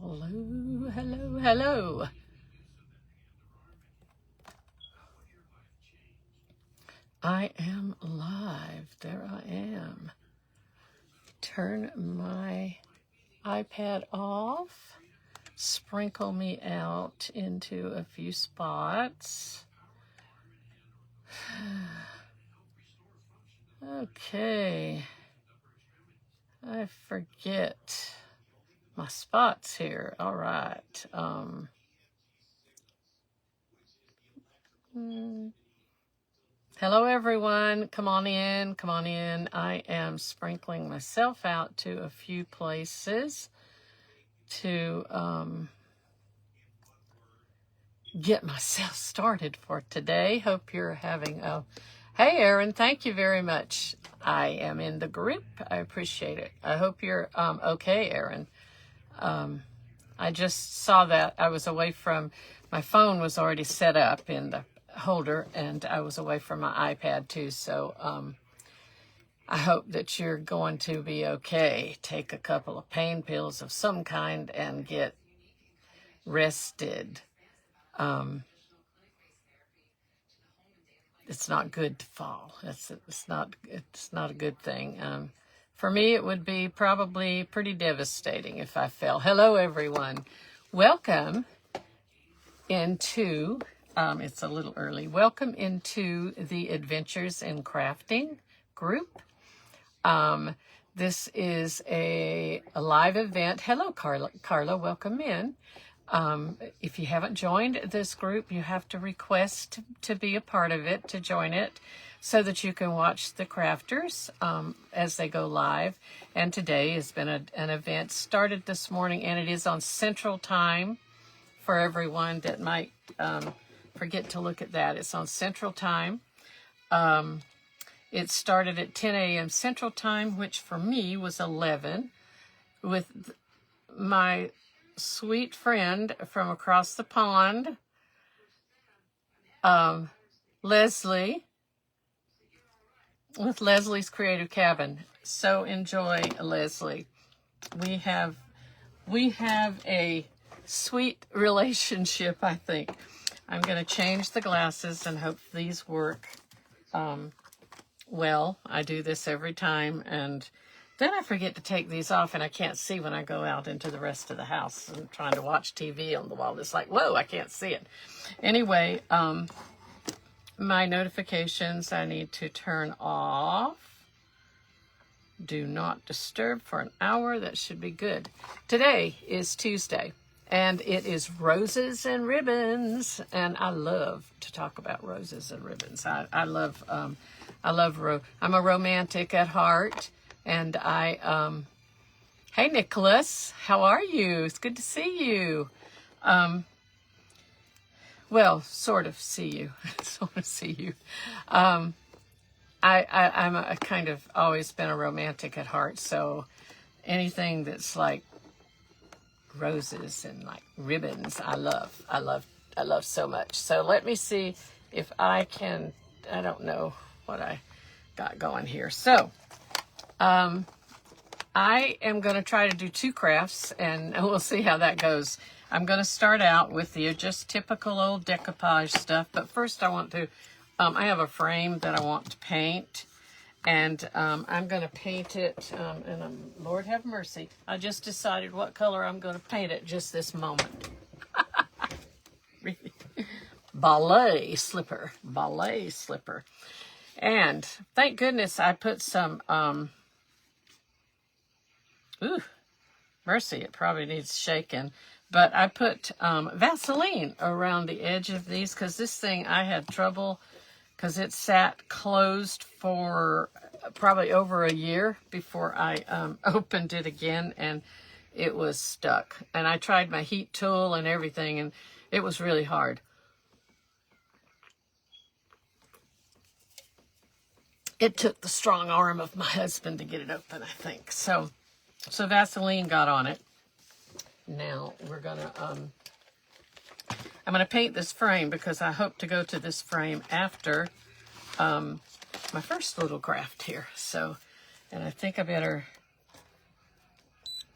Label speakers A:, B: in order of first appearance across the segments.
A: Hello, hello, hello. I am live. There I am. Turn my iPad off. Sprinkle me out into a few spots. Okay. I forget my spots here. All right. Hello, everyone. Come on in. Come on in. I am sprinkling myself out to a few places to get myself started for today. Hope you're having a... Hey, Erin, thank you very much. I am in the group. I appreciate it. I hope you're okay, Erin. I just saw that I was away from... My phone was already set up in the holder, and I was away from my iPad too, so I hope that you're going to be okay. Take a couple of pain pills of some kind and get rested. It's not good to fall. It's not a good thing. For me, it would be probably pretty devastating if I fell. Hello, everyone. Welcome into, it's a little early. Welcome into the Adventures in Crafting group. This is a live event. Hello, Carla. Carla, welcome in. If you haven't joined this group, you have to request to be a part of it, to join it, so that you can watch the crafters as they go live. And today has been an event started this morning, and it is on Central Time for everyone that might forget to look at that. It's on Central Time. It started at 10 a.m. Central Time, which for me was 11, with my sweet friend from across the pond, Leslie, with Leslie's Creative Cabin. So enjoy, Leslie. We have a sweet relationship, I think. I'm going to change the glasses and hope these work well. I do this every time, and then I forget to take these off, and I can't see when I go out into the rest of the house. I'm trying to watch TV on the wall. It's like, whoa, I can't see it. Anyway, my notifications I need to turn off. Do not disturb for an hour. That should be good. Today is Tuesday, and it is Roses and Ribbons, and I love to talk about roses and ribbons. I'm a romantic at heart. And hey, Nicholas, how are you? It's good to see you. Well, sort of see you. I'm a kind of always been a romantic at heart. So anything that's like roses and like ribbons, I love so much. So let me see if I can, I don't know what I got going here. So, I am going to try to do 2 crafts, and we'll see how that goes. I'm going to start out with the just typical old decoupage stuff, but first I want to, I have a frame that I want to paint, and I'm going to paint it, and Lord have mercy, I just decided what color I'm going to paint it just this moment. Really. Ballet slipper. And thank goodness I put some, ooh, mercy, it probably needs shaking. But I put Vaseline around the edge of these because this thing, I had trouble because it sat closed for probably over a year before I opened it again, and it was stuck. And I tried my heat tool and everything, and it was really hard. It took the strong arm of my husband to get it open, I think. So Vaseline got on it. Now we're gonna, I'm gonna paint this frame because I hope to go to this frame after my first little craft here. So, and I think I better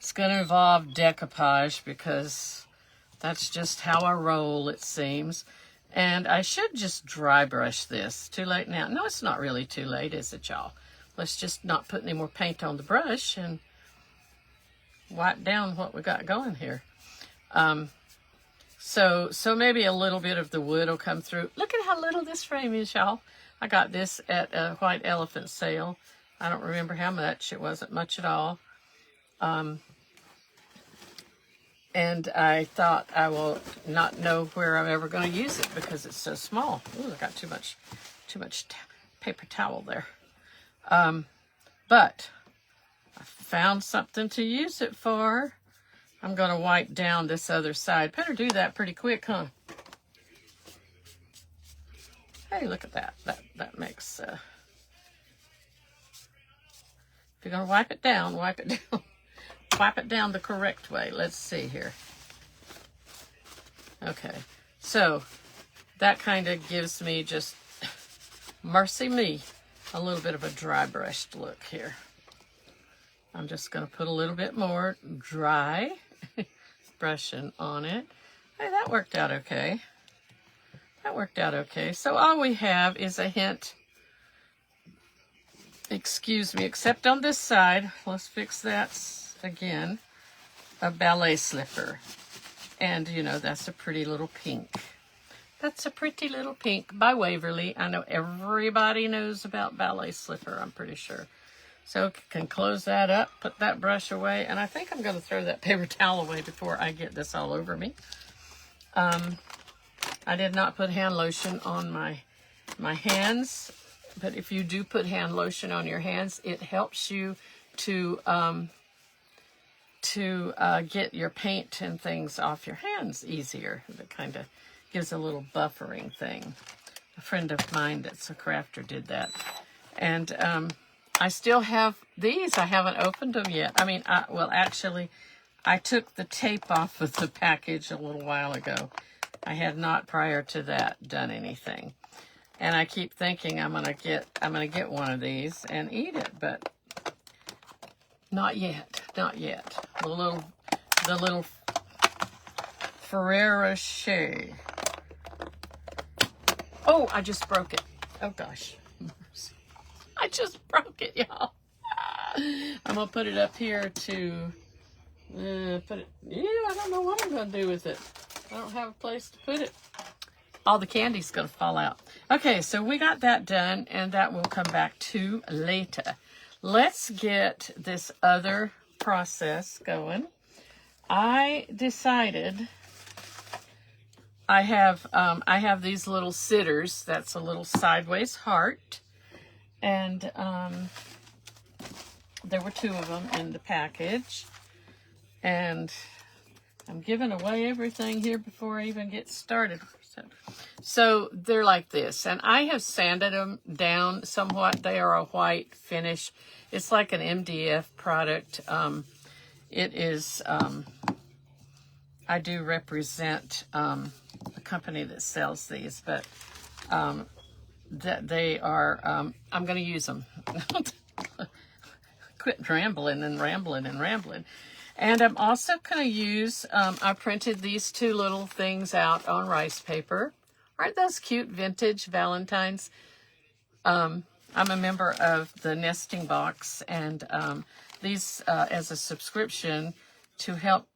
A: It's going to involve decoupage because that's just how I roll, it seems. And I should just dry brush this. Too late now? No, it's not really too late, is it, y'all? Let's just not put any more paint on the brush and wipe down what we got going here. So maybe a little bit of the wood will come through. Look at how little this frame is, y'all. I got this at a White Elephant sale. I don't remember how much. It wasn't much at all. And I thought I will not know where I'm ever going to use it because it's so small. Ooh, I got too much paper towel there. But I found something to use it for. I'm going to wipe down this other side. Better do that pretty quick, huh? Hey, look at that. That makes... if you're going to wipe it down, wipe it down. Wipe it down the correct way. Let's see here. Okay, so that kind of gives me just, mercy me, a little bit of a dry brushed look here. I'm just going to put a little bit more dry brushing on it. Hey, that worked out okay. That worked out okay. So all we have is a hint, excuse me, except on this side. Let's fix that again. A ballet slipper. And, you know, that's a pretty little pink. That's a pretty little pink by Waverly. I know everybody knows about ballet slipper, I'm pretty sure. So can close that up, put that brush away, and I think I'm going to throw that paper towel away before I get this all over me. I did not put hand lotion on my hands, but if you do put hand lotion on your hands, it helps you to get your paint and things off your hands easier. It kind of gives a little buffering thing. A friend of mine that's a crafter did that. And I still have these. I haven't opened them yet. I mean, well, actually, I took the tape off of the package a little while ago. I had not, prior to that, done anything. And I keep thinking I'm gonna get one of these and eat it, but not yet. Not yet. The little Ferrero Rocher. Oh, I just broke it. Oh gosh. I just broke it, y'all. I'm gonna put it up here to put it. Yeah, I don't know what I'm gonna do with it. I don't have a place to put it. All the candy's gonna fall out. Okay, so we got that done, and that we'll come back to later. Let's get this other process going. I decided I have these little sitters. That's a little sideways heart. And there were 2 of them in the package. And I'm giving away everything here before I even get started. So they're like this. And I have sanded them down somewhat. They are a white finish. It's like an MDF product. It is, I do represent a company that sells these, but that they are, I'm going to use them. Quit rambling. And I'm also going to use, I printed these 2 little things out on rice paper. Aren't those cute vintage Valentines? I'm a member of the Nesting Box, and these as a subscription to help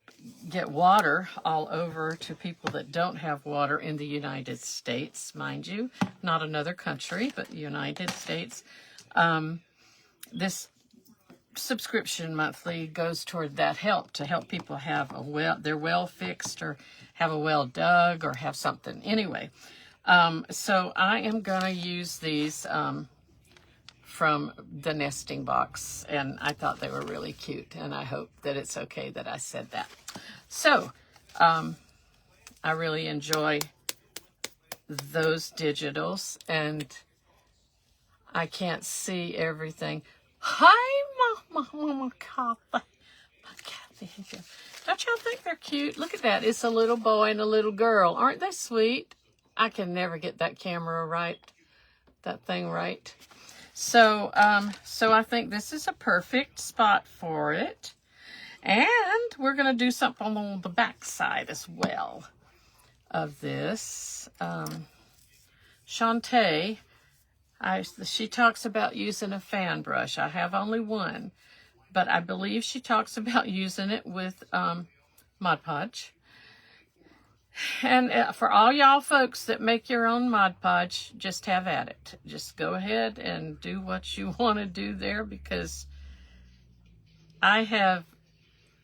A: get water all over to people that don't have water in the United States, mind you, not another country, but the United States. This subscription monthly goes toward that help, to help people have their well fixed, or have a well dug, or have something. Anyway, so I am going to use these from the Nesting Box, and I thought they were really cute, and I hope that it's okay that I said that. So, I really enjoy those digitals, and I can't see everything. Hi, Mama Kathy. Don't y'all think they're cute? Look at that. It's a little boy and a little girl. Aren't they sweet? I can never get that camera right, that thing right. So, so I think this is a perfect spot for it. And we're going to do something on the back side as well of this. Shantae, she talks about using a fan brush. I have only one, but I believe she talks about using it with Mod Podge. And for all y'all folks that make your own Mod Podge, just have at it. Just go ahead and do what you want to do there, because I have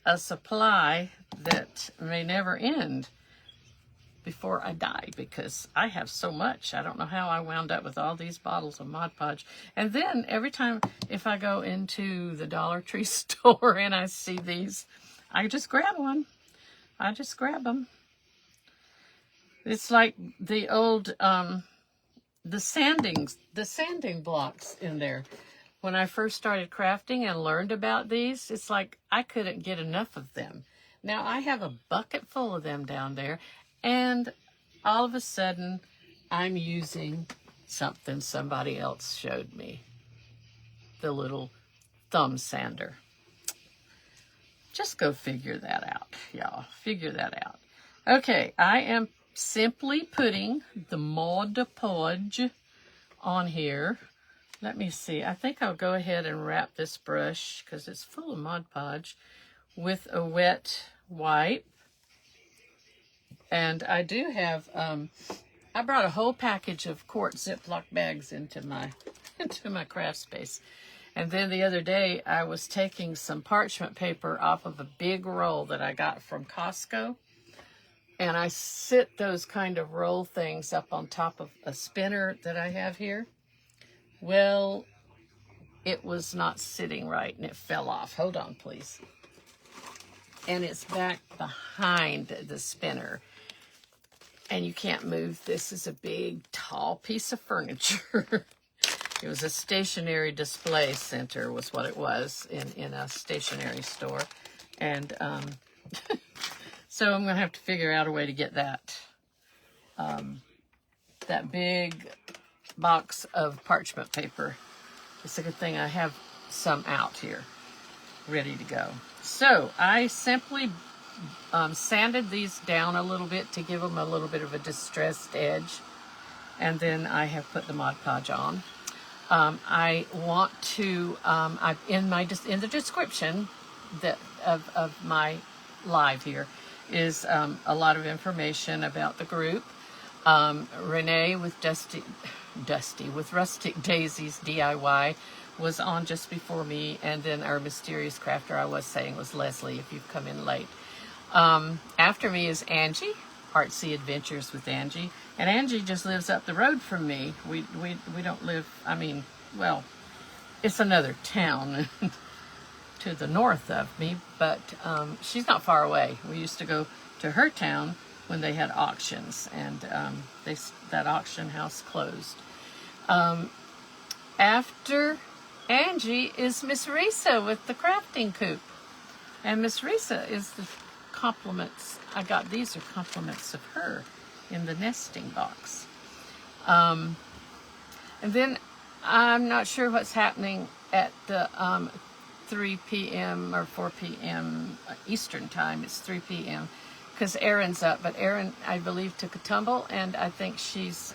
A: a supply that may never end before I die, because I have so much. I don't know how I wound up with all these bottles of Mod Podge. And then every time if I go into the Dollar Tree store and I see these, I just grab one. I just grab them. It's like the old, the sanding blocks in there. When I first started crafting and learned about these, it's like I couldn't get enough of them. Now I have a bucket full of them down there, and all of a sudden I'm using something somebody else showed me. The little thumb sander. Just go figure that out, y'all. Figure that out. Okay, I am simply putting the Mod Podge on here. Let me see. I think I'll go ahead and wrap this brush, because it's full of Mod Podge, with a wet wipe. And I do have, I brought a whole package of quart Ziploc bags into my craft space. And then the other day, I was taking some parchment paper off of a big roll that I got from Costco. And I sit those kind of roll things up on top of a spinner that I have here. Well, it was not sitting right and it fell off. Hold on, please. And it's back behind the spinner. And you can't move. This is a big, tall piece of furniture. It was a stationary display center was what it was in a stationery store. And so I'm going to have to figure out a way to get that that big box of parchment paper. It's a good thing I have some out here ready to go. So I simply sanded these down a little bit to give them a little bit of a distressed edge. And then I have put the Mod Podge on. I want to, in the description of my live here is a lot of information about the group. Renee with Dusty with Rustic Daisies DIY was on just before me, and then our mysterious crafter I was saying was Leslie, if you've come in late. After me is Angie, Artsy Adventures with Angie, and Angie just lives up the road from me. We don't live, I mean, well, it's another town to the north of me, but she's not far away. We used to go to her town when they had auctions, and that auction house closed. After Angie is Miss Risa with the Crafting Coop, and Miss Risa is the compliments. I got these are compliments of her in the nesting box. And then I'm not sure what's happening at the 3 p.m. or 4 p.m. Eastern time. It's 3 p.m. because Erin's up, but Erin, I believe, took a tumble, and I think she's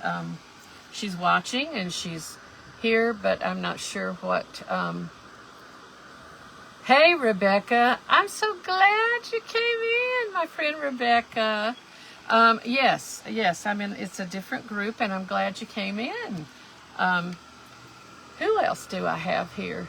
A: watching and she's here, but I'm not sure what. Hey, Rebecca, I'm so glad you came in, my friend Rebecca. Yes, I mean, it's a different group, and I'm glad you came in. Who else do I have here?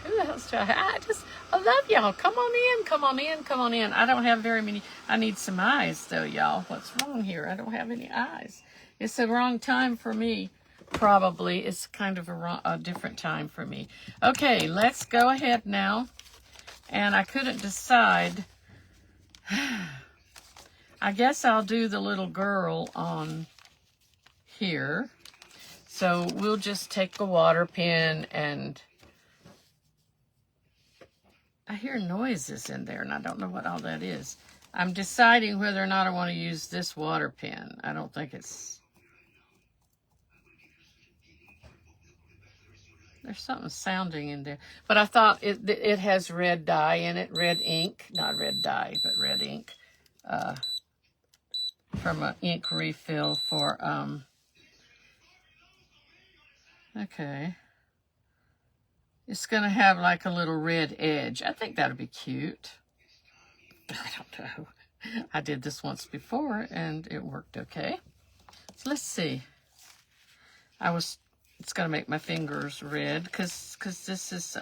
A: Who else do I have? I love y'all. Come on in, come on in, come on in. I don't have very many. I need some eyes, though, y'all. What's wrong here? I don't have any eyes. It's the wrong time for me. Probably. It's kind of a different time for me. Okay, let's go ahead now. And I couldn't decide. I guess I'll do the little girl on here. So we'll just take a water pen, and I hear noises in there, and I don't know what all that is. I'm deciding whether or not I want to use this water pen. I don't think it's... There's something sounding in there. But I thought it has red dye in it, red ink. Not red dye, but red ink. From an ink refill for, okay. It's going to have like a little red edge. I think that'll be cute. I don't know. I did this once before and it worked okay. So let's see. It's going to make my fingers red because this is,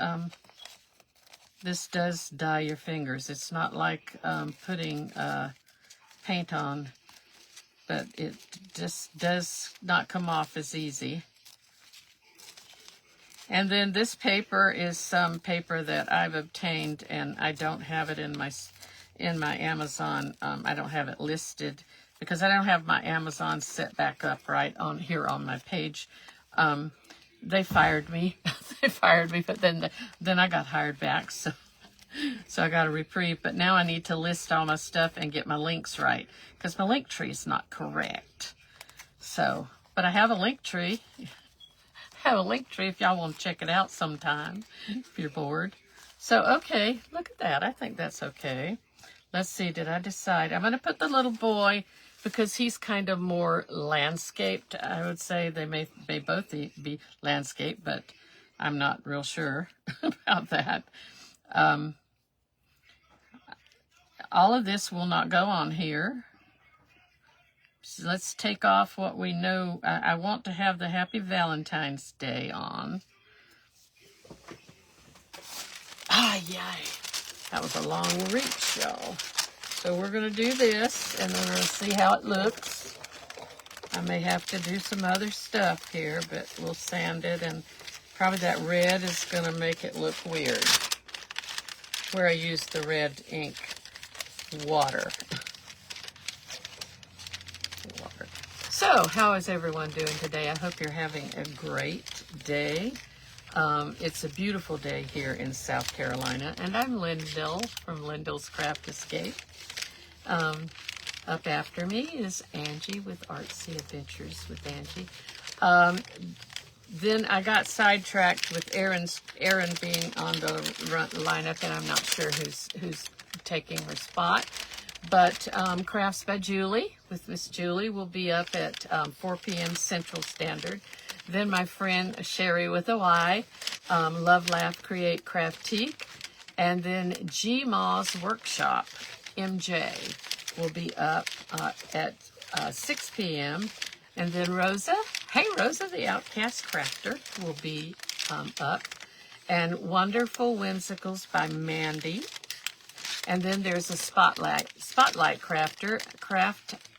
A: this does dye your fingers. It's not like putting paint on, but it just does not come off as easy. And then this paper is some paper that I've obtained, and I don't have it in my Amazon. I don't have it listed because I don't have my Amazon set back up right on here on my page. They fired me. They fired me, but then I got hired back, so I got a reprieve. But now I need to list all my stuff and get my links right because my link tree is not correct. So, but I have a link tree. I have a link tree if y'all want to check it out sometime if you're bored. So, okay, look at that. I think that's okay. Let's see, did I decide? I'm going to put the little boy because he's kind of more landscaped. I would say they may both be landscape, but I'm not real sure about that. All of this will not go on here. So let's take off what we know. I want to have the Happy Valentine's Day on. Yay. That was a long reach, y'all. So we're going to do this, and then we're going to see how it looks. I may have to do some other stuff here, but we'll sand it, and probably that red is going to make it look weird. Where I used the red ink water. So, how is everyone doing today? I hope you're having a great day. It's a beautiful day here in South Carolina, and I'm Lyndall from Lyndall's Craft Escape. Up after me is Angie with Artsy Adventures with Angie. Then I got sidetracked with Erin being on the lineup, and I'm not sure who's taking her spot. But Crafts by Julie with Miss Julie will be up at 4 p.m. Central Standard. Then my friend Sherry with a Y, Love, Laugh, Create, Craftique. And then G-Maw's Workshop, MJ, will be up at 6 p.m. And then Rosa, hey Rosa, the Outcast Crafter, will be up. And Wonderful Whimsicals by Mandy. And then there's a Spotlight Crafter,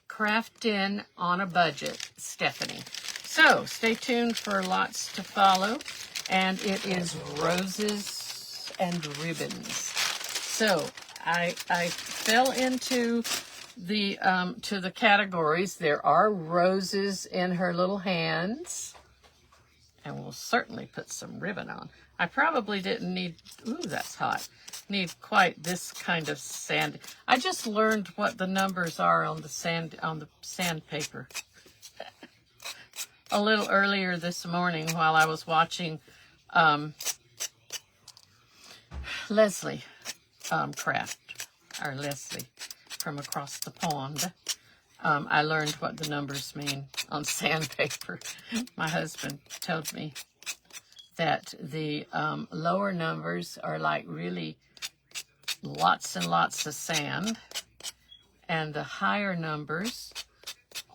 A: Craftin' on a Budget, Stephanie. So stay tuned for lots to follow. And it is Roses and Ribbons. So I fell into the to the categories. There are roses in her little hands. And we'll certainly put some ribbon on. I probably didn't need, ooh, that's hot, need quite this kind of sand. I just learned what the numbers are on the sandpaper a little earlier this morning while I was watching Leslie craft, or Leslie from across the pond. I learned what the numbers mean on sandpaper. My husband told me that the lower numbers are like really lots and lots of sand, and the higher numbers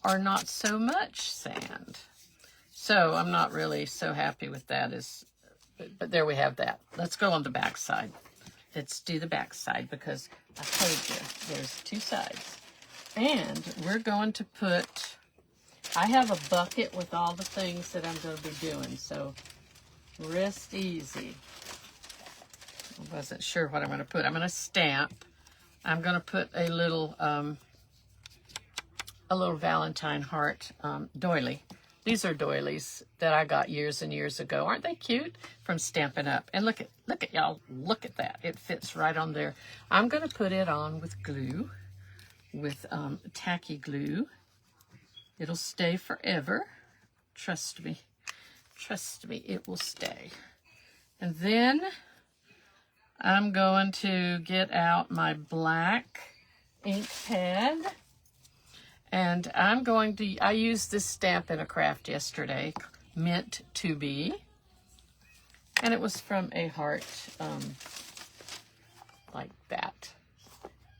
A: are not so much sand. So I'm not really so happy with that. But there we have that. Let's go on the back side. Let's do the back side because I told you there's two sides. And we're going to put, I have a bucket with all the things that I'm going to be doing, so rest easy. I wasn't sure what I'm going to put. I'm going to stamp. I'm going to put a little Valentine heart doily. These are doilies that I got years and years ago. Aren't they cute? From Stampin' Up. And look at y'all. Look at that. It fits right on there. I'm going to put it on with glue, with tacky glue. It'll stay forever. Trust me. Trust me, it will stay. And then I'm going to get out my black ink pad. And I used this stamp in a craft yesterday, Meant to Be. And it was from a heart like that.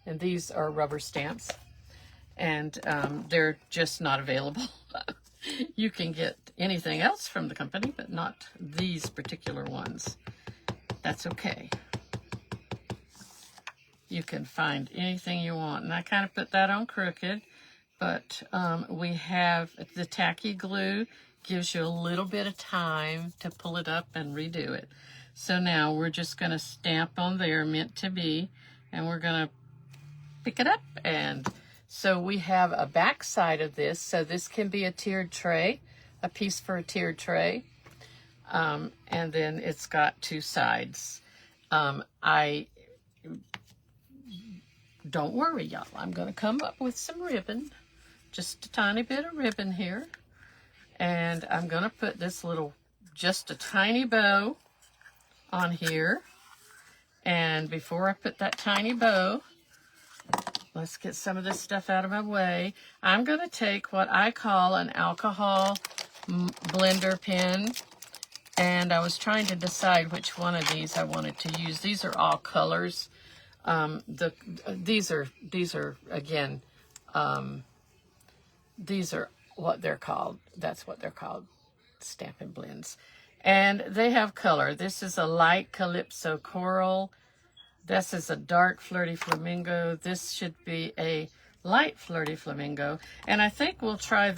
A: And these are rubber stamps. And they're just not available. You can get anything else from the company, but not these particular ones. That's okay. You can find anything you want. And I kind of put that on crooked, but we have the tacky glue, gives you a little bit of time to pull it up and redo it. So now we're just going to stamp on there, Meant to Be, and we're going to pick it up. And so we have a back side of this. So this can be a tiered tray, a piece for a tiered tray. And then it's got two sides. Don't worry, y'all. I'm going to come up with some ribbon, just a tiny bit of ribbon here. And I'm going to put this just a tiny bow on here. And before I put that tiny bow, let's get some of this stuff out of my way. I'm going to take what I call an alcohol blender pen. And I was trying to decide which one of these I wanted to use. These are all colors. These are again, these are what they're called. That's what they're called, Stampin' Blends. And they have color. This is a light Calypso Coral. This is a dark Flirty Flamingo. This should be a light Flirty Flamingo. And I think we'll try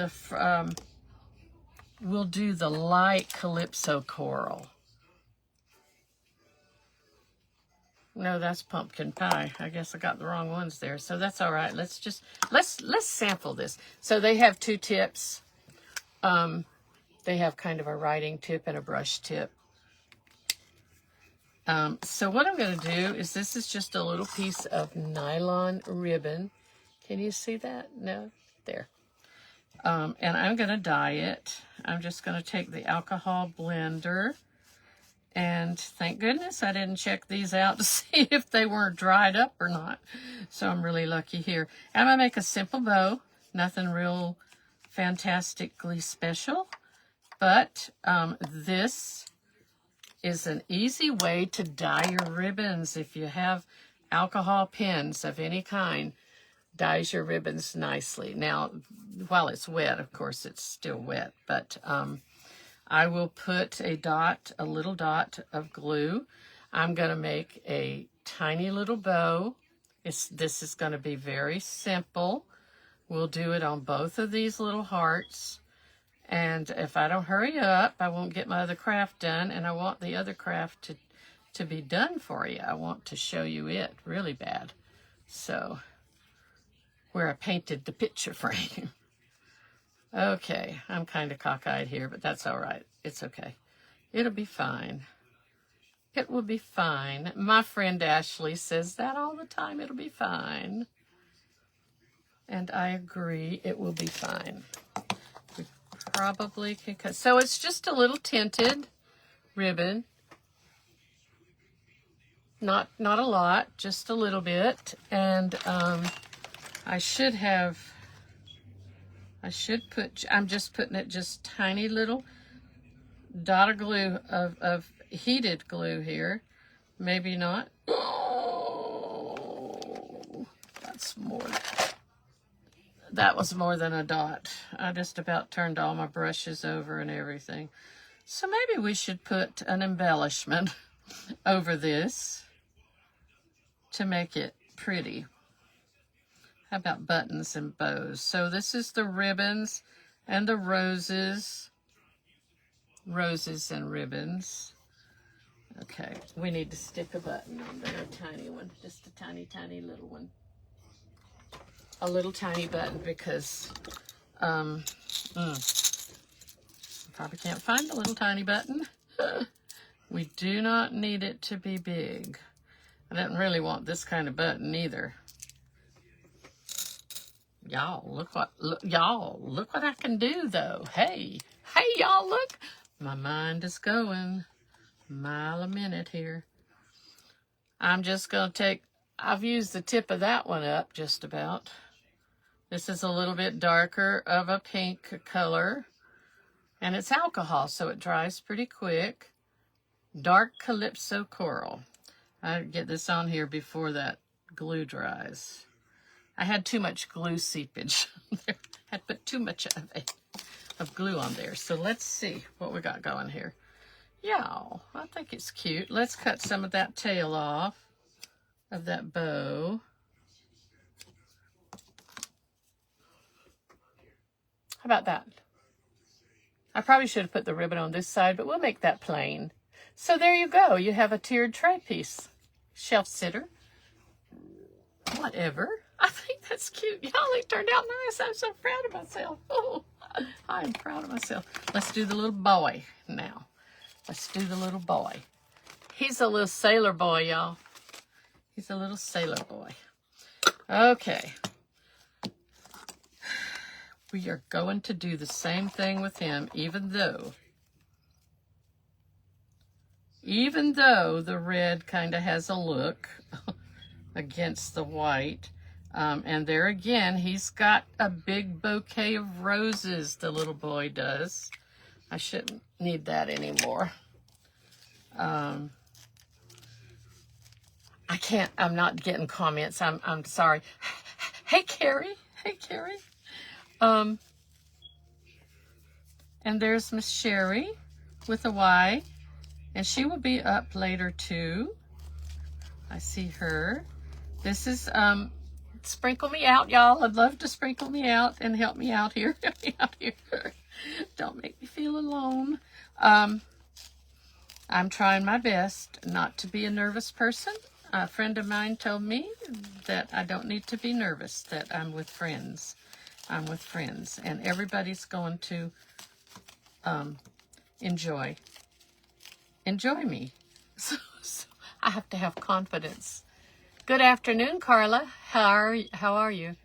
A: we'll do the light Calypso Coral. No, that's pumpkin pie. I guess I got the wrong ones there. So that's all right. Let's sample this. So they have two tips. They have kind of a writing tip and a brush tip. So what I'm going to do is, this is just a little piece of nylon ribbon. Can you see that? No? There. And I'm going to dye it. I'm just going to take the alcohol blender. And thank goodness I didn't check these out to see if they weren't dried up or not. So I'm really lucky here. And I'm going to make a simple bow. Nothing real fantastically special. But this is an easy way to dye your ribbons. If you have alcohol pens of any kind, dyes your ribbons nicely. Now, while it's wet, of course, it's still wet. But I will put a little dot of glue. I'm going to make a tiny little bow. This is going to be very simple. We'll do it on both of these little hearts. And if I don't hurry up, I won't get my other craft done. And I want the other craft to be done for you. I want to show you it really bad. So, where I painted the picture frame. Okay, I'm kind of cockeyed here, but that's all right. It's okay. It'll be fine. It will be fine. My friend Ashley says that all the time. It'll be fine. And I agree. It will be fine. We probably can cut. So it's just a little tinted ribbon. Not a lot, just a little bit. And I'm just putting it just tiny little dot of glue, of heated glue here. Maybe not. Oh, that was more than a dot. I just about turned all my brushes over and everything. So maybe we should put an embellishment over this to make it pretty. How about buttons and bows? So this is the ribbons and the roses. Roses and ribbons. Okay, we need to stick a button on there, a tiny one. Just a tiny, tiny little one. A little tiny button because probably can't find the little tiny button. We do not need it to be big. I didn't really want this kind of button either. Y'all, look what I can do though. Hey, y'all, look. My mind is going. mile a minute here. I'm just going to take, I've used the tip of that one up just about. This is a little bit darker of a pink color, and it's alcohol, so it dries pretty quick. Dark Calypso Coral. I get this on here before that glue dries. I had too much glue seepage. I put too much of glue on there. So let's see what we got going here. Yeah, I think it's cute. Let's cut some of that tail off of that bow. How about that? I probably should have put the ribbon on this side, but we'll make that plain. So there you go. You have a tiered tray piece. Shelf sitter. Whatever. I think that's cute. Y'all, it turned out nice. I'm so proud of myself. Oh, I am proud of myself. Let's do the little boy now. Let's do the little boy. He's a little sailor boy, y'all. He's a little sailor boy. Okay. We are going to do the same thing with him, even though the red kind of has a look against the white. And there again, he's got a big bouquet of roses, the little boy does. I shouldn't need that anymore. I can't, I'm not getting comments. I'm sorry. Hey, Carrie. Hey, Carrie. And there's Miss Sherry with a Y. And she will be up later too. I see her. This is, sprinkle me out, y'all. I'd love to sprinkle me out and help me out here. Help me out here. Don't make me feel alone. I'm trying my best not to be a nervous person. A friend of mine told me that I don't need to be nervous, that I'm with friends. I'm with friends. And everybody's going to enjoy me. So I have to have confidence. Good afternoon, Carla. How are you?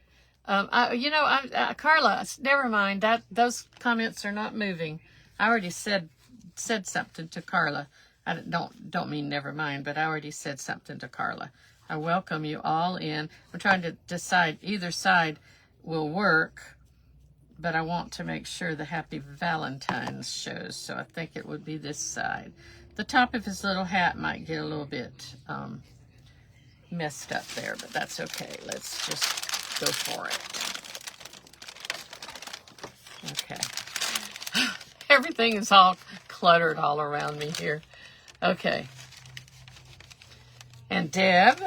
A: Carla, never mind. Those comments are not moving. I already said something to Carla. I don't mean never mind, but I already said something to Carla. I welcome you all in. I'm trying to decide either side will work, but I want to make sure the Happy Valentine's shows, so I think it would be this side. The top of his little hat might get a little bit messed up there, but that's okay. Let's just go for it. Okay. Everything is all cluttered all around me here. Okay. And Deb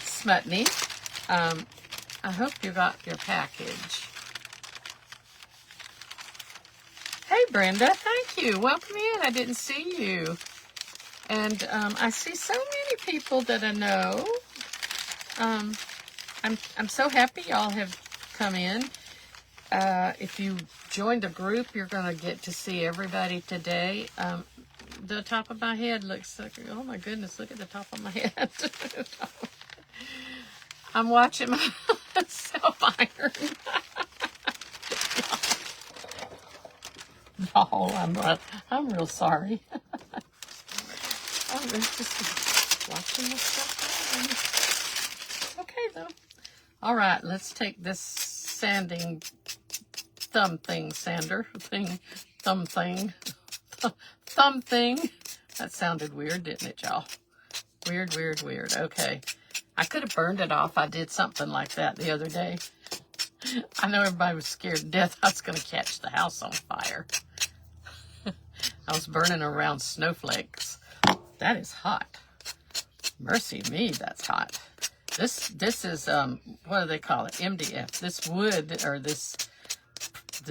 A: Smutney, I hope you got your package. Hey, Brenda, thank you. Welcome in. I didn't see you. And I see so many people that I know. I'm so happy y'all have come in. If you joined a group, you're going to get to see everybody today. The top of my head looks like, oh my goodness, look at the top of my head. I'm watching myself iron. No, I'm real sorry. I'm just watching myself iron. Okay, though. All right, let's take this sanding thumb thing. That sounded weird, didn't it, y'all? Weird. Okay. I could have burned it off. I did something like that the other day. I know everybody was scared to death I was going to catch the house on fire. I was burning around snowflakes. That is hot. Mercy me, that's hot. This is, what do they call it? MDF. This wood, or this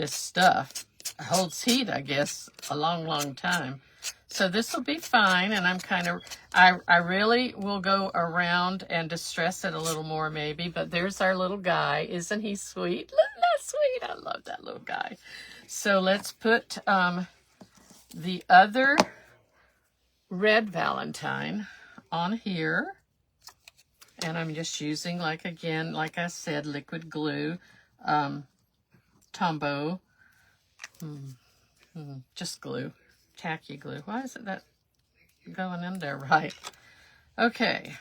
A: stuff holds heat, I guess, a long time. So this will be fine, and I'm kind of, I really will go around and distress it a little more maybe, but there's our little guy. Isn't he sweet? Isn't that sweet? I love that little guy. So let's put the other red Valentine on here. And I'm just using, like I said, liquid glue, Tombow, just glue, tacky glue. Why is it that? going in there right. Okay.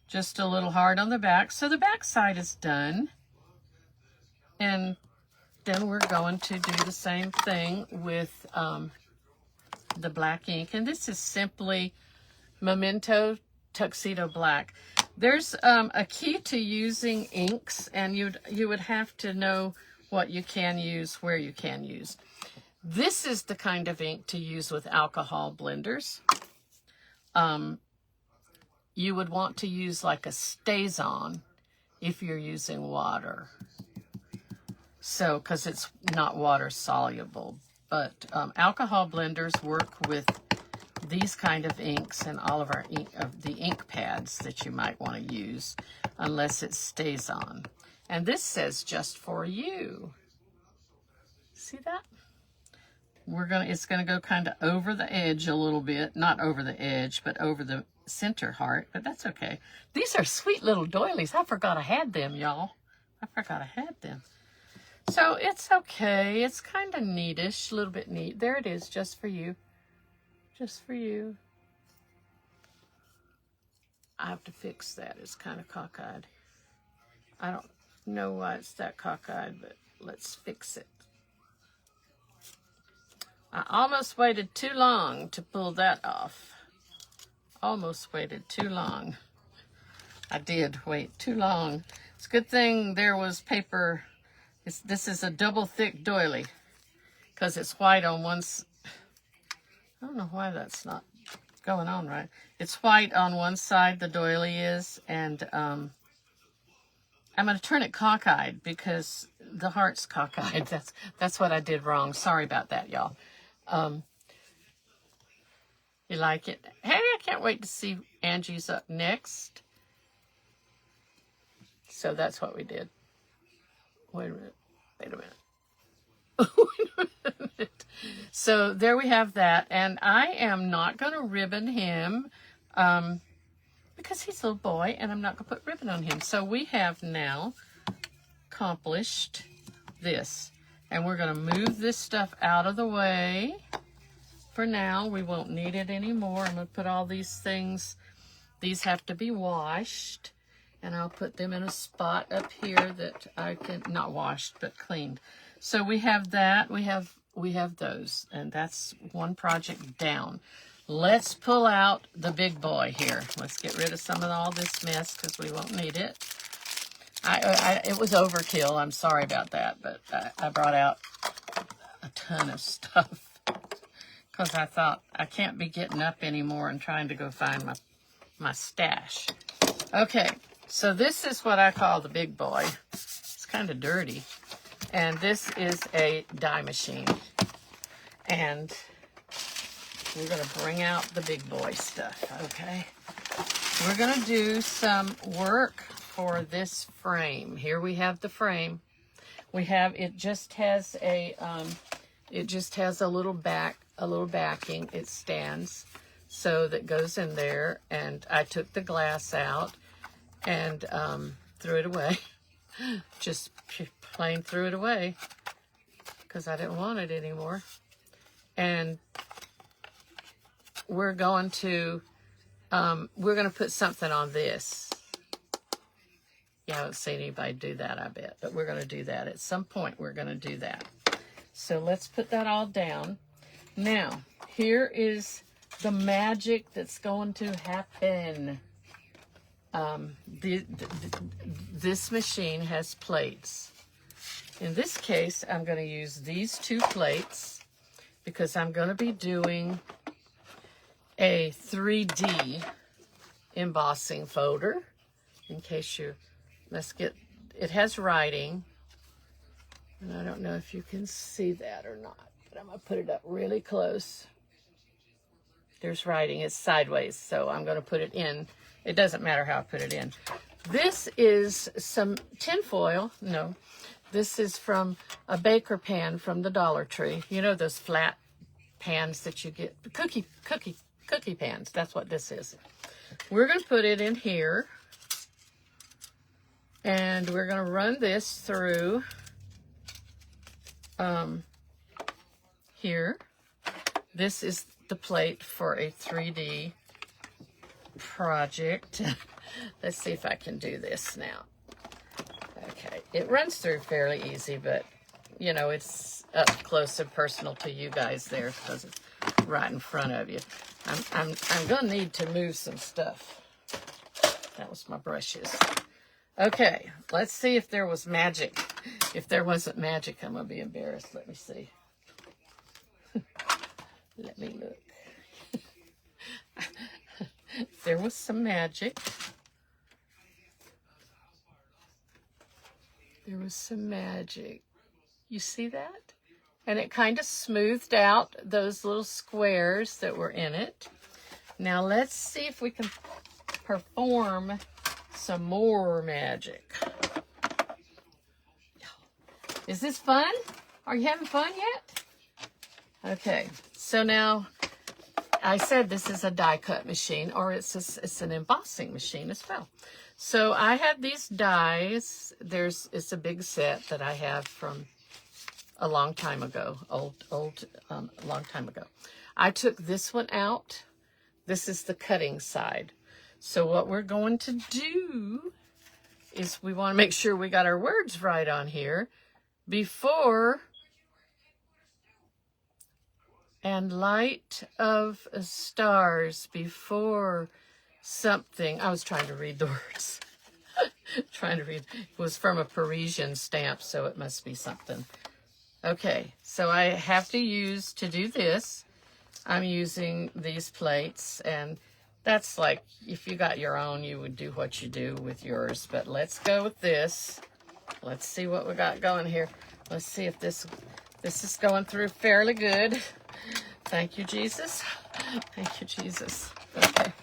A: Just a little hard on the back. So the back side is done. And then we're going to do the same thing with the black ink. And this is simply Memento Tuxedo Black. There's a key to using inks, and you would have to know what you can use, where you can use. This is the kind of ink to use with alcohol blenders. You would want to use like a StazOn if you're using water. So, because it's not water soluble. But alcohol blenders work with these kind of inks and all of our the ink pads that you might want to use, unless it stays on. And this says just for you. See that? It's gonna go kind of over the edge a little bit, not over the edge, but over the center heart, but that's okay. These are sweet little doilies. I forgot I had them, y'all. I forgot I had them. So it's okay. It's kind of neatish, a little bit neat. There it is, just for you. Just for you. I have to fix that. It's kind of cockeyed. I don't know why it's that cockeyed, but let's fix it. I almost waited too long to pull that off. Almost waited too long. I did wait too long. It's a good thing there was paper. This is a double thick doily because it's white on one side. I don't know why that's not going on right. It's white on one side, the doily is, and I'm going to turn it cockeyed because the heart's cockeyed. That's what I did wrong. Sorry about that, y'all. You like it? Hey, I can't wait to see Angie's up next. So that's what we did. Wait a minute. Wait a minute. Wait a minute. So there we have that. And I am not going to ribbon him because he's a little boy and I'm not going to put ribbon on him. So we have now accomplished this. And we're going to move this stuff out of the way. For now, we won't need it anymore. I'm going to put all these things. These have to be washed. And I'll put them in a spot up here that I can, not washed, but cleaned. So we have that. We have those. And that's one project down. Let's pull out the big boy here. Let's get rid of some of all this mess because we won't need it. It was overkill. I'm sorry about that. But I brought out a ton of stuff. Because I thought, I can't be getting up anymore and trying to go find my stash. Okay, so this is what I call the big boy. It's kind of dirty. And this is a die machine. And we're going to bring out the big boy stuff, okay? We're going to do some work for this frame. Here we have the frame. It just has a little backing. It stands so that goes in there, and I took the glass out and threw it away. Just plain threw it away because I didn't want it anymore. And we're going to put something on this. You haven't seen anybody do that, I bet, but we're going to do that at some point. We're going to do that. So let's put that all down. Now, here is the magic that's going to happen. This machine has plates. In this case, I'm going to use these two plates because I'm going to be doing a 3D embossing folder. In case it has writing. And I don't know if you can see that or not, but I'm going to put it up really close. There's writing. It's sideways, so I'm going to put it in. It doesn't matter how I put it in. This is some tin foil. No, this is from a baker pan from the Dollar Tree. You know those flat pans that you get? Cookie pans. That's what this is. We're going to put it in here. And we're going to run this through here. This is the plate for a 3D project. Let's see if I can do this now. Okay, it runs through fairly easy, but you know, it's up close and personal to you guys there because it's right in front of you. I'm gonna need to move some stuff. That was my brushes. Okay, let's see if there was magic. If there wasn't magic, I'm gonna be embarrassed. Let me see. Let me look. There was some magic. There was some magic. You see that? And it kind of smoothed out those little squares that were in it. Now let's see if we can perform some more magic. Is this fun? Are you having fun yet? Okay, so now I said this is a die cut machine, or it's an embossing machine as well. So I have these dies. It's a big set that I have from a long time ago, long time ago. I took this one out. This is the cutting side. So what we're going to do is we want to make sure we got our words right on here. Before and light of stars, before something. I was trying to read the words. Trying to read. It was from a Parisian stamp, so it must be something. Okay, so I have to do this, I'm using these plates, and that's like, if you got your own, you would do what you do with yours, but let's go with this. Let's see what we got going here. Let's see if this is going through fairly good. Thank you, Jesus. Thank you, Jesus. Okay,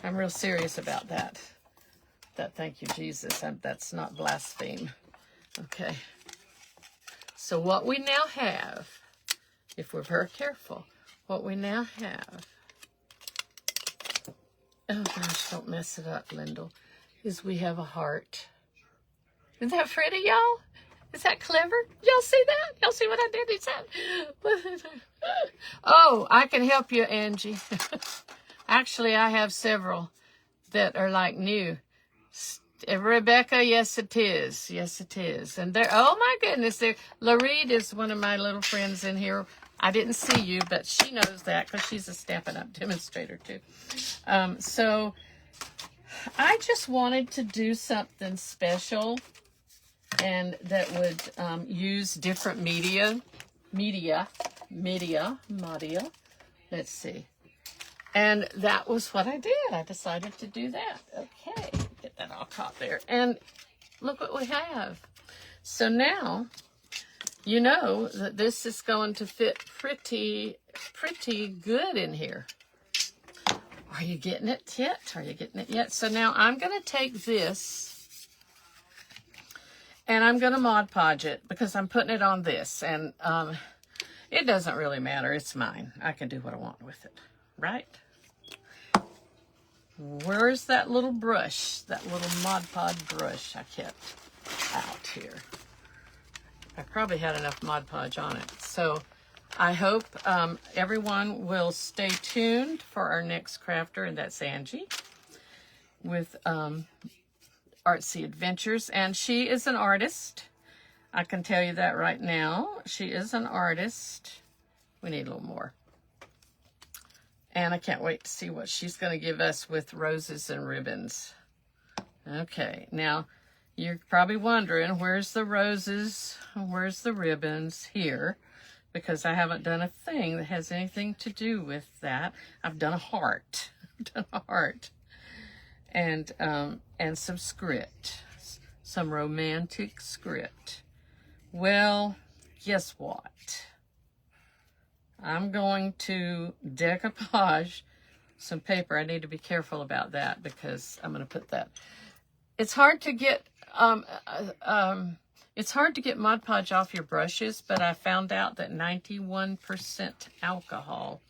A: I'm real serious about that. Thank you, Jesus. That's not blaspheme. Okay. So what we now have, if we're very careful, what we now have, oh gosh, don't mess it up, Lyndall, is we have a heart. Isn't that pretty, y'all? Is that clever? Y'all see that? Y'all see what I did? Is that? Oh, I can help you, Angie. Actually, I have several that are like new. Rebecca, yes it is. Yes it is. And there, oh my goodness, there. Lareed is one of my little friends in here. I didn't see you, but she knows that because she's a Stampin' Up! Demonstrator too. So I just wanted to do something special and that would use different media. Let's see. And that was what I did. I decided to do that. Okay, get that all caught there. And look what we have. So now, you know that this is going to fit pretty good in here. Are you getting it yet? Are you getting it yet? So now I'm going to take this and I'm going to Mod Podge it because I'm putting it on this. And it doesn't really matter. It's mine. I can do what I want with it, right? Where's that little brush, that little Mod Podge brush I kept out here? I probably had enough Mod Podge on it. So I hope everyone will stay tuned for our next crafter, and that's Angie with Artsy Adventures. And she is an artist. I can tell you that right now. She is an artist. We need a little more. And I can't wait to see what she's going to give us with roses and ribbons. Okay, now you're probably wondering, where's the roses? Where's the ribbons? Here, because I haven't done a thing that has anything to do with that. I've done a heart. I've done a heart. And some script. Some romantic script. Well, guess what? I'm going to decoupage some paper. I need to be careful about that because I'm going to put that. It's hard to get Mod Podge off your brushes, but I found out that 91% alcohol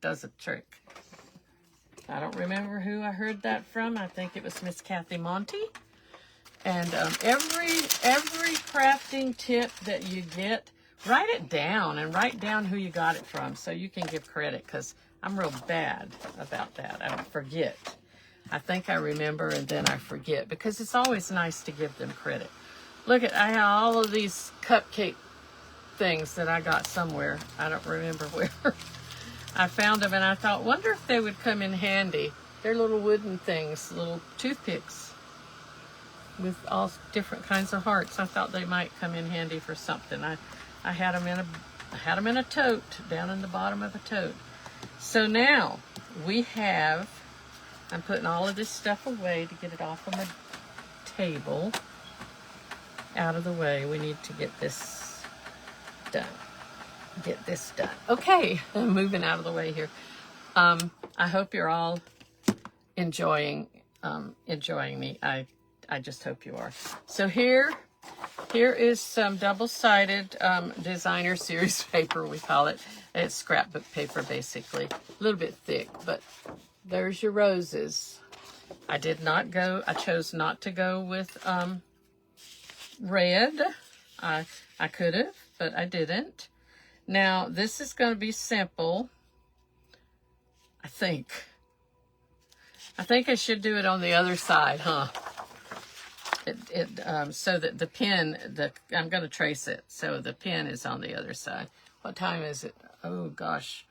A: does a trick. I don't remember who I heard that from. I think it was Miss Kathy Monty. And every crafting tip that you get, write it down and write down who you got it from so you can give credit, because I'm real bad about that. I forget. I think I remember and then I forget, because it's always nice to give them credit. Look at, I have all of these cupcake things that I got somewhere. I don't remember where. I found them and I thought, wonder if they would come in handy. They're little wooden things, little toothpicks with all different kinds of hearts. I thought they might come in handy for something. I had them in a tote, down in the bottom of a tote. So now we have, I'm putting all of this stuff away to get it off of my table, out of the way. We need to get this done. Okay, I'm moving out of the way here. I hope you're all enjoying me. I just hope you are. So here is some double-sided designer series paper, we call it. It's scrapbook paper, basically. A little bit thick, but there's your roses. I chose not to go with red. I could have, but I didn't. Now, this is going to be simple, I think. I think I should do it on the other side, huh? So that the pen, I'm going to trace it, so the pen is on the other side. What time is it? Oh gosh,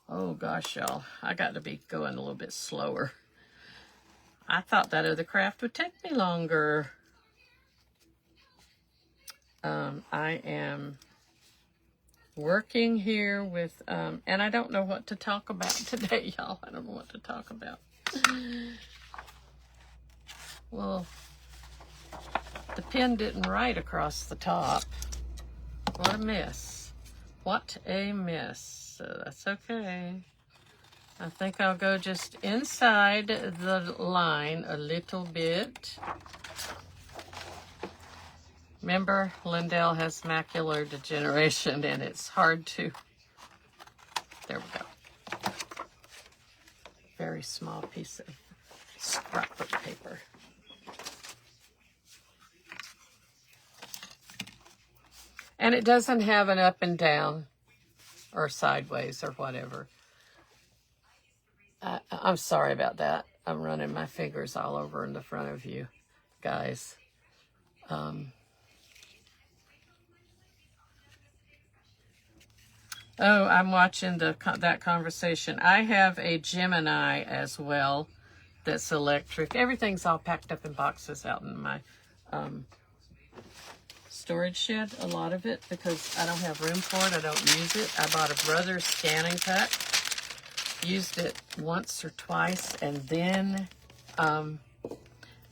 A: y'all. I got to be going a little bit slower. I thought that other craft would take me longer. I am working here with, and I don't know what to talk about today, y'all. I don't know what to talk about. Well, the pen didn't write across the top. What a mess. What a mess. So that's okay. I think I'll go just inside the line a little bit. Remember, Lindell has macular degeneration and it's hard to, there we go. Very small piece of scrapbook paper. And it doesn't have an up and down or sideways or whatever. I'm sorry about that. I'm running my fingers all over in the front of you guys. Oh, I'm watching that conversation. I have a Gemini as well that's electric. Everything's all packed up in boxes out in my storage shed, a lot of it, because I don't have room for it. I don't use it. I bought a Brother scanning pack. Used it once or twice, and then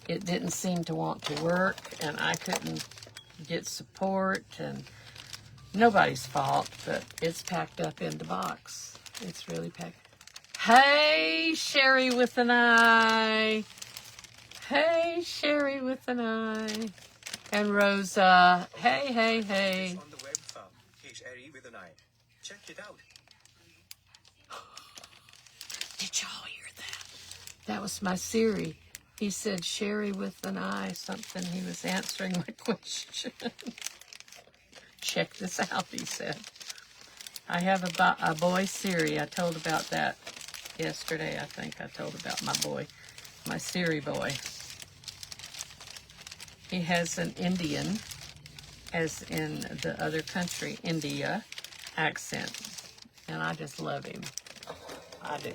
A: it didn't seem to want to work, and I couldn't get support, and nobody's fault, but it's packed up in the box. It's really packed. Hey, Sherry with an I. Hey, Sherry with an I. And Rosa. Hey, hey, hey.
B: On the web farm, Sherry with an I. Check it out.
A: Did y'all hear that? That was my Siri. He said Sherry with an I, something. He was answering my question. Check this out, he said. I have a boy Siri. I told about that yesterday, I think. I told about my boy, my Siri boy. He has an Indian, as in the other country, India, accent. And I just love him. I do.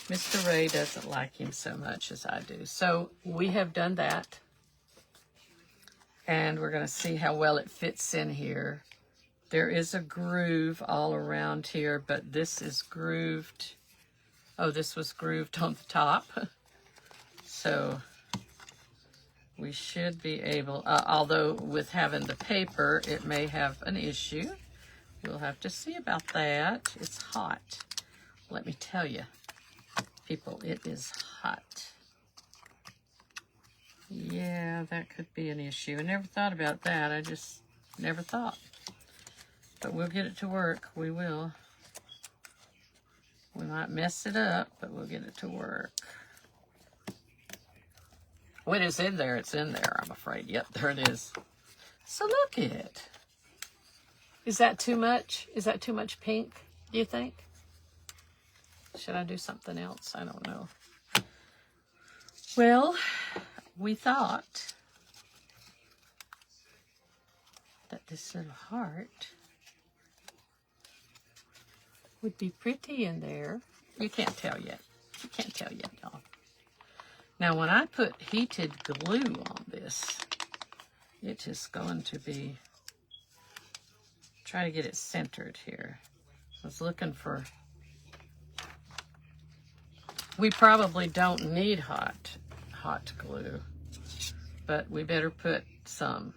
A: Mr. Ray doesn't like him so much as I do. So we have done that. And we're going to see how well it fits in here. There is a groove all around here, but this is grooved. Oh, this was grooved on the top. So we should be able, although with having the paper, it may have an issue. We'll have to see about that. It's hot. Let me tell you. People, it is hot. Yeah, that could be an issue. I never thought about that. I just never thought. But we'll get it to work. We will. We might mess it up, but we'll get it to work. When it's in there, it's in there, I'm afraid. Yep, there it is. So look at it. Is that too much? Is that too much pink, do you think? Should I do something else? I don't know. Well, we thought that this little heart would be pretty in there. You can't tell yet. You can't tell yet, y'all. Now, when I put heated glue on this, it is going to be, try to get it centered here. I was looking for, we probably don't need hot glue, but we better put some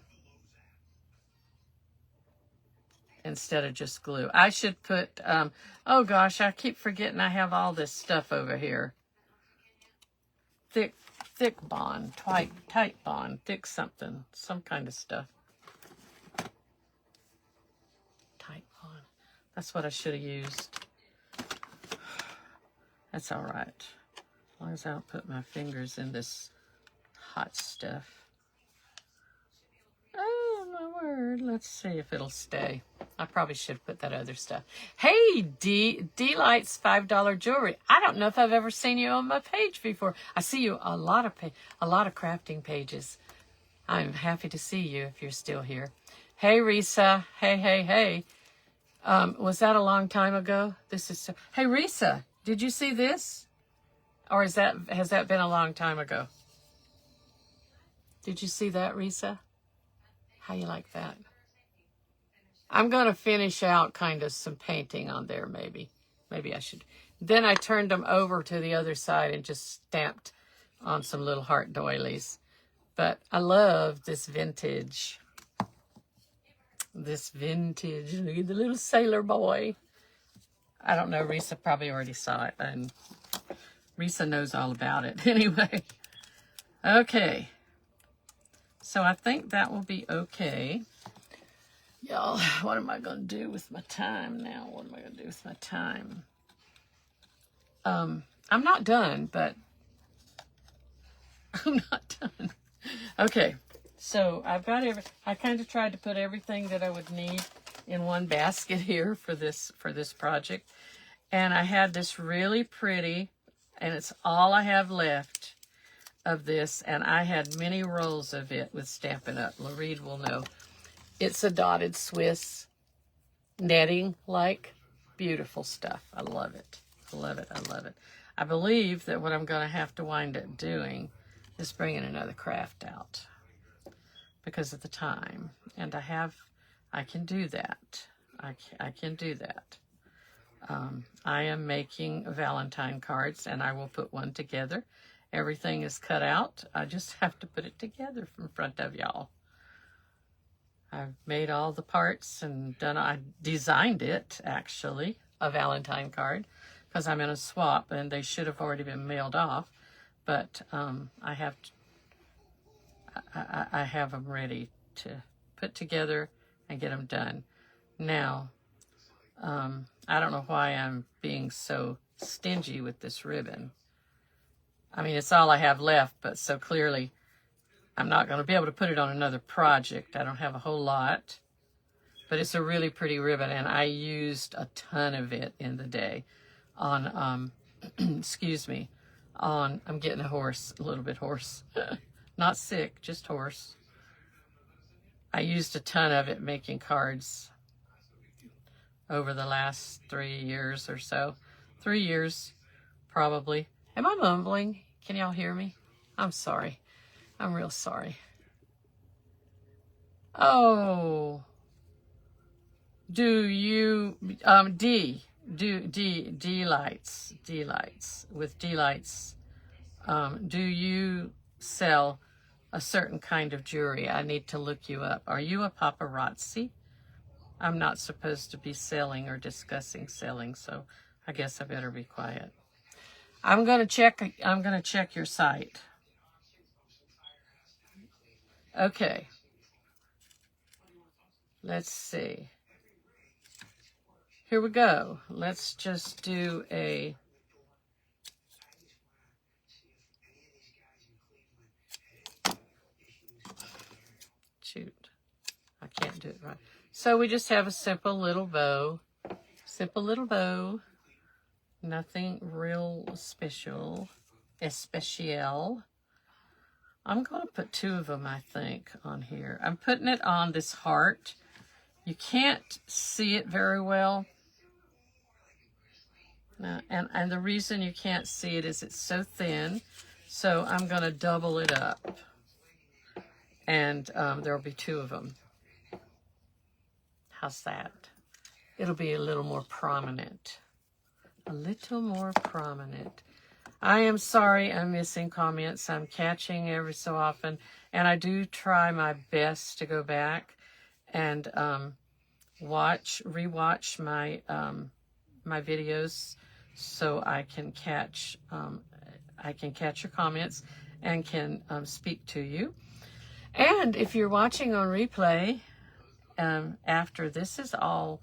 A: instead of just glue. I should put, oh gosh, I keep forgetting I have all this stuff over here. Thick bond, tight bond, thick something, some kind of stuff. Tight bond. That's what I should have used. That's all right. As long as I don't put my fingers in this hot stuff. Oh, my word. Let's see if it'll stay. I probably should put that other stuff. Hey, D-Lights $5 jewelry. I don't know if I've ever seen you on my page before. I see you a lot of crafting pages. I'm happy to see you if you're still here. Hey, Risa. Hey. Was that a long time ago? This is so... Hey, Risa, did you see this? Or has that been a long time ago? Did you see that, Risa? How you like that? I'm going to finish out kind of some painting on there, maybe. Maybe I should. Then I turned them over to the other side and just stamped on some little heart doilies. But I love this vintage. Look at the little sailor boy. I don't know. Risa probably already saw it. And Risa knows all about it. Anyway. Okay. So I think that will be okay. Y'all, what am I going to do with my time now? What am I going to do with my time? I'm not done, but I'm not done. Okay, so I've got I kind of tried to put everything that I would need in one basket here for this project. And I had this really pretty, and it's all I have left of this, and I had many rolls of it with Stampin' Up. Lareed will know. It's a dotted Swiss netting, like beautiful stuff. I love it. I love it. I love it. I believe that what I'm going to have to wind up doing is bringing another craft out because of the time. And I can do that. I can do that. I am making Valentine cards, and I will put one together. Everything is cut out. I just have to put it together in front of y'all. I've made all the parts and I designed it, actually, a Valentine card, because I'm in a swap and they should have already been mailed off. But I have them ready to put together and get them done. Now, I don't know why I'm being so stingy with this ribbon. I mean, it's all I have left, but so clearly I'm not going to be able to put it on another project. I don't have a whole lot, but it's a really pretty ribbon, and I used a ton of it in the day on, excuse me, I'm getting a little bit hoarse. Not sick, just hoarse. I used a ton of it making cards over the last 3 years or so. 3 years, probably. Am I mumbling? Can y'all hear me? I'm sorry. I'm real sorry. Oh. Do you, D-Lights, with D-Lights, do you sell a certain kind of jewelry? I need to look you up. Are you a paparazzi? I'm not supposed to be selling or discussing selling, so I guess I better be quiet. I'm gonna check your site. Okay. Let's see. Here we go. Let's just do a shoot. I can't do it right. So we just have a simple little bow. Simple little bow. Nothing real special. Especial. I'm going to put 2 of them, I think, on here. I'm putting it on this heart. You can't see it very well. And the reason you can't see it is it's so thin. So I'm going to double it up. And there'll be 2 of them. How's that? It'll be a little more prominent. A little more prominent. I am sorry I'm missing comments. I'm catching every so often. And I do try my best to go back and rewatch my my videos so I can catch your comments and can speak to you. And if you're watching on replay, after this is all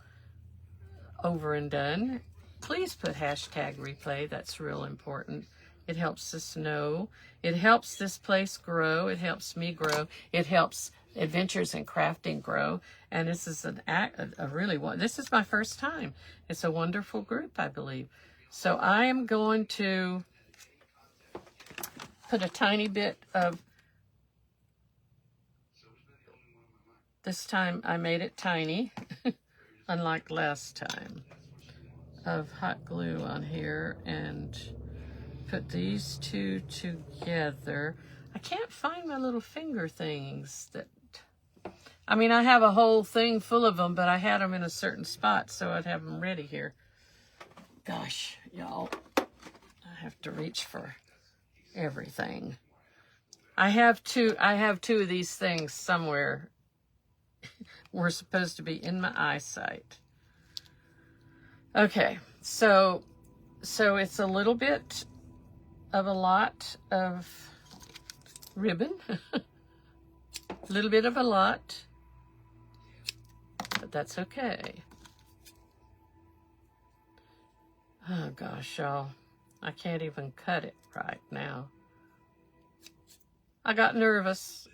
A: over and done, please put hashtag replay. That's real important. It helps us know. It helps this place grow. It helps me grow. It helps Adventures in Crafting grow. And this is this is my first time. It's a wonderful group, I believe. So I am going to put a tiny bit of, this time I made it tiny, unlike last time, of hot glue on here and put these 2 together. I can't find my little finger things I have a whole thing full of them, but I had them in a certain spot, so I'd have them ready here. Gosh, y'all, I have to reach for everything. I have two of these things somewhere. We're supposed to be in my eyesight. Okay, so it's a little bit of a lot of ribbon. A little bit of a lot, but that's okay. Oh gosh, y'all, I can't even cut it right now. I got nervous.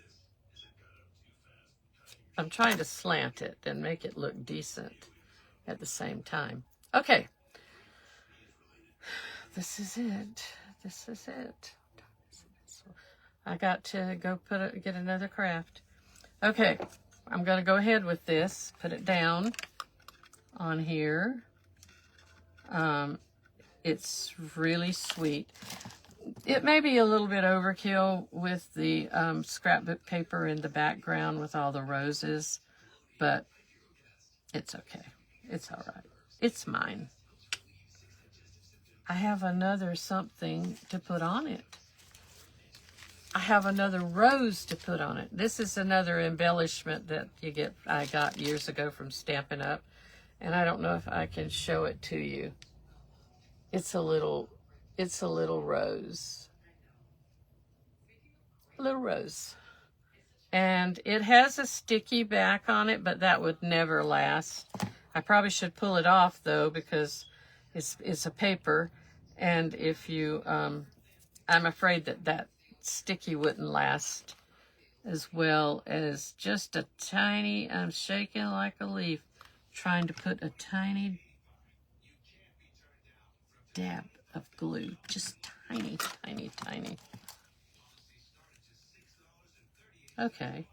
A: I'm trying to slant it and make it look decent at the same time. Okay. This is it. This is it. I got to go get another craft. Okay. I'm going to go ahead with this. Put it down on here. It's really sweet. It may be a little bit overkill with the scrapbook paper in the background with all the roses, but it's okay. It's all right. It's mine. I have another something to put on it. I have another rose to put on it. This is another embellishment that I got years ago from Stampin' Up, and I don't know if I can show it to you. It's a little rose. A little rose. And it has a sticky back on it, but that would never last. I probably should pull it off though, because it's a paper, and if you I'm afraid that sticky wouldn't last as well as just a tiny, I'm shaking like a leaf, trying to put a tiny dab of glue, just tiny, tiny, tiny. Okay,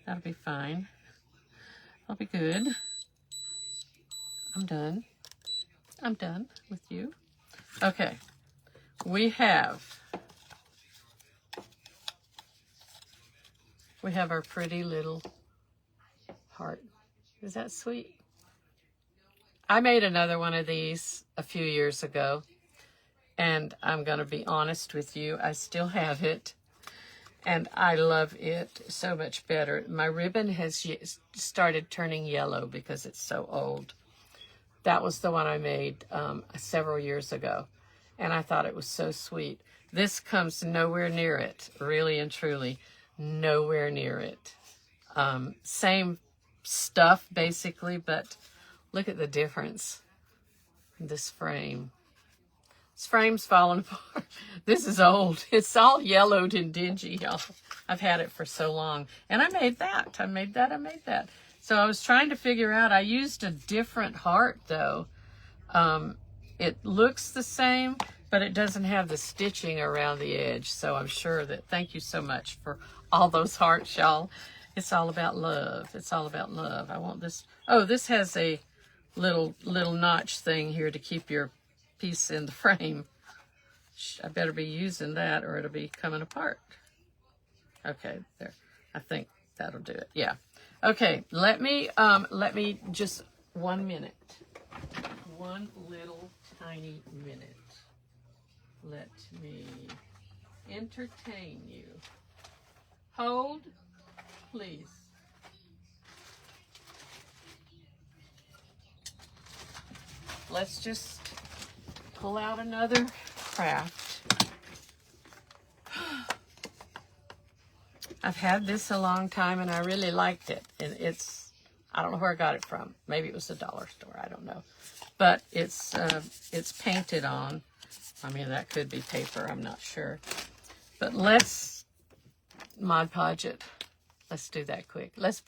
A: that'll be fine. I'll be good. I'm done. I'm done with you. Okay, we have our pretty little heart. Is that sweet? I made another one of these a few years ago, and I'm going to be honest with you, I still have it, and I love it so much better. My ribbon has started turning yellow because it's so old. That was the one I made several years ago, and I thought it was so sweet. This comes nowhere near it, really and truly, nowhere near it. Same stuff, basically, but look at the difference in this frame. This frame's falling apart. This is old. It's all yellowed and dingy, y'all. I've had it for so long. And I made that. I made that. So I was trying to figure out, I used a different heart though. It looks the same, but it doesn't have the stitching around the edge. So I'm sure that, thank you so much for all those hearts, y'all. It's all about love. It's all about love. I want this. Oh, this has a little notch thing here to keep your piece in the frame. I better be using that or it'll be coming apart. Okay, there. I think that'll do it. Yeah. Okay, let me just 1 minute. One little tiny minute. Let me entertain you. Hold, please. Let's just pull out another craft. I've had this a long time and I really liked it. And I don't know where I got it from. Maybe it was a dollar store, I don't know. But it's painted on. I mean, that could be paper, I'm not sure. But let's Mod Podge it. Let's do that quick. Let's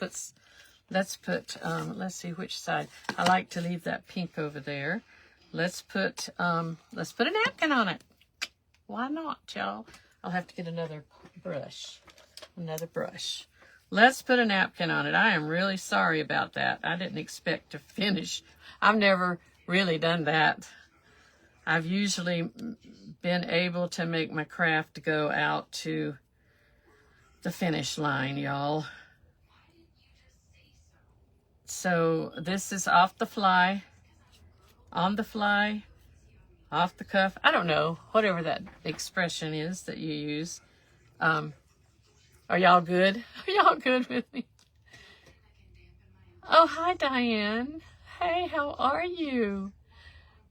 A: see which side. I like to leave that pink over there. Let's put a napkin on it. Why not, y'all? I'll have to get another brush. Let's put a napkin on it. I am really sorry about that. I didn't expect to finish. I've never really done that. I've usually been able to make my craft go out to the finish line, y'all. So this is off the fly, on the fly, off the cuff. I don't know, whatever that expression is that you use. Are y'all good? Are y'all good with me? Oh, hi, Diane. Hey, how are you?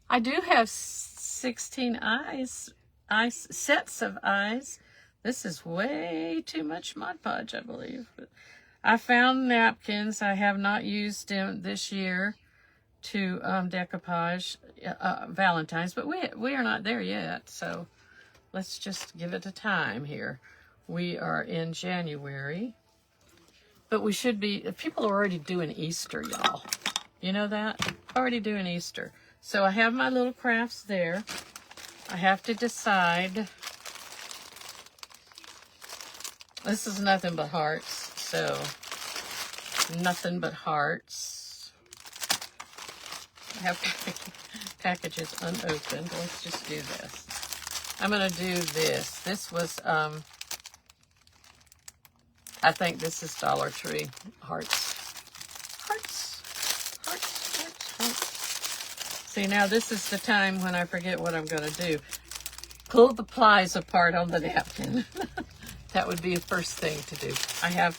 A: I do have 16 sets of eyes. This is way too much Mod Podge, I believe. But I found napkins. I have not used them this year to decoupage Valentine's, but we are not there yet. So let's just give it a time here. We are in January, but we should be, people are already doing Easter, y'all. You know that? Already doing Easter. So I have my little crafts there. I have to decide. This is nothing but hearts, so nothing but hearts. I have packages unopened. Let's just do this. I'm going to do this. This was, I think this is Dollar Tree hearts. See, now this is the time when I forget what I'm going to do. Pull the plies apart on the napkin. That would be the first thing to do. I have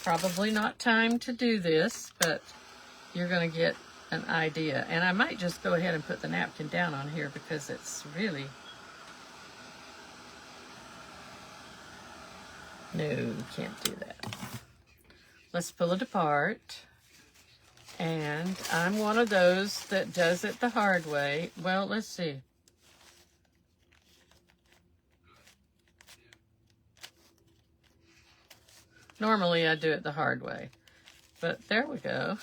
A: probably not time to do this, but you're going to get an idea. And I might just go ahead and put the napkin down on here because it's really... No, you can't do that. Let's pull it apart. And I'm one of those that does it the hard way. Well, let's see. Normally I do it the hard way. But there we go.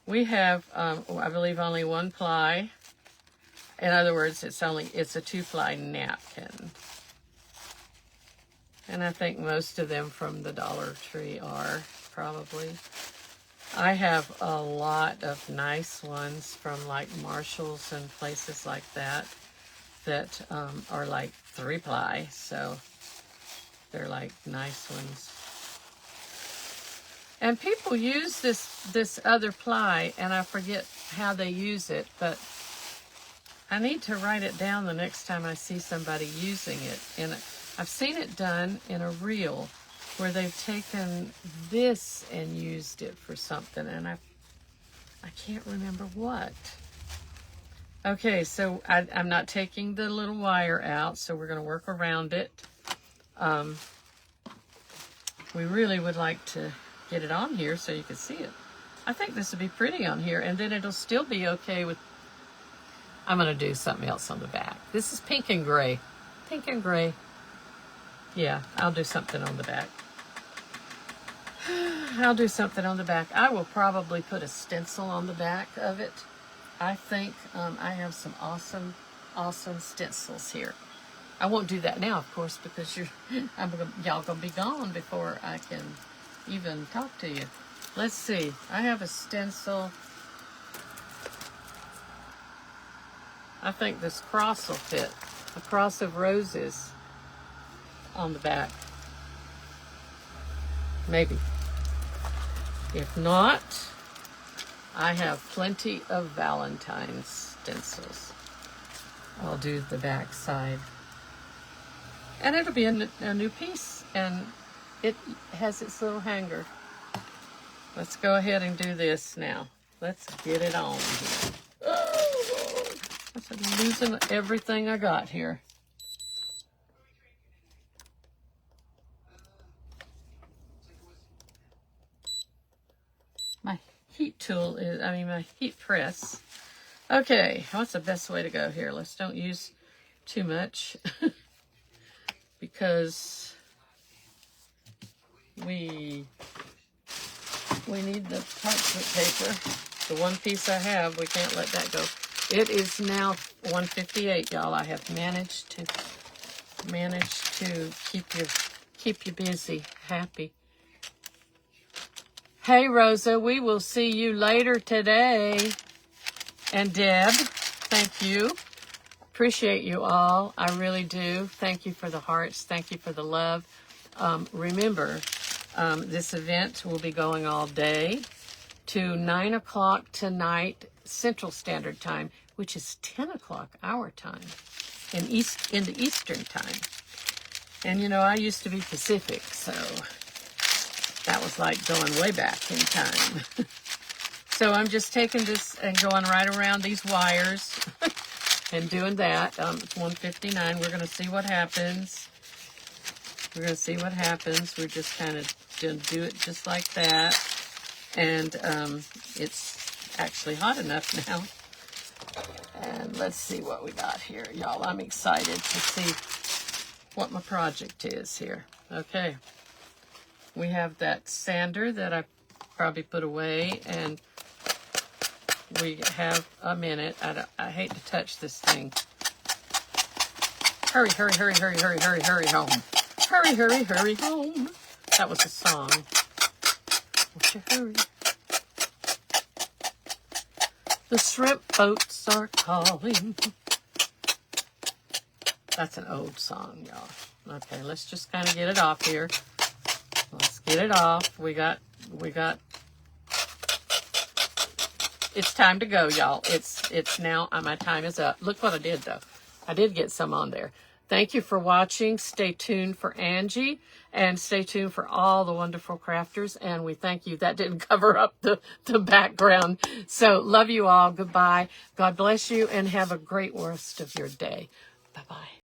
A: We have, I believe, only one ply. In other words, it's a 2-ply napkin. And I think most of them from the Dollar Tree are, probably. I have a lot of nice ones from like Marshall's and places like that are like 3-ply, so they're like nice ones. And people use this other ply, and I forget how they use it, but I need to write it down the next time I see somebody using it. And I've seen it done in a reel where they've taken this and used it for something, and I can't remember what. Okay, so I'm not taking the little wire out, so we're going to work around it. We really would like to get it on here so you can see it. I think this would be pretty on here, and then it'll still be okay with... I'm going to do something else on the back. This is pink and gray. Pink and gray. Yeah, I'll do something on the back. I'll do something on the back. I will probably put a stencil on the back of it. I think I have some awesome stencils here. I won't do that now, of course, because y'all gonna be gone before I can even talk to you. Let's see. I have a stencil. I think this cross will fit. A cross of roses on the back. Maybe. If not, I have plenty of Valentine's stencils. I'll do the back side. And it'll be a new piece, and it has its little hanger. Let's go ahead and do this now. Let's get it on here. Oh, I'm losing everything I got here. My heat tool is, my heat press. Okay, what's the best way to go here? Let's don't use too much because we need the parchment paper. The one piece I have, we can't let that go. It is now 1:58, y'all. I have managed to keep you busy, happy. Hey, Rosa, we will see you later today. And Deb, thank you. Appreciate you all. I really do. Thank you for the hearts. Thank you for the love. Remember, this event will be going all day to 9 o'clock tonight, Central Standard Time, which is 10 o'clock our time, into Eastern Time. And, you know, I used to be Pacific, so that was like going way back in time. So I'm just taking this and going right around these wires and doing that. It's 1:59. We're going to see what happens. We're going to see what happens. We're just kind of going to do it just like that. And it's actually hot enough now. And let's see what we got here, y'all. I'm excited to see what my project is here. Okay. We have that sander that I probably put away, and we have a minute. I hate to touch this thing. Hurry, hurry, hurry, hurry, hurry, hurry, hurry home. Hurry, hurry, hurry home. That was a song. Won't you hurry? The shrimp boats are calling. That's an old song, y'all. Okay, let's just kind of get it off here. Let's get it off. We got, it's time to go, y'all. It's now, my time is up. Look what I did, though. I did get some on there. Thank you for watching. Stay tuned for Angie, and stay tuned for all the wonderful crafters. And we thank you. That didn't cover up the background. So love you all. Goodbye. God bless you, and have a great rest of your day. Bye-bye.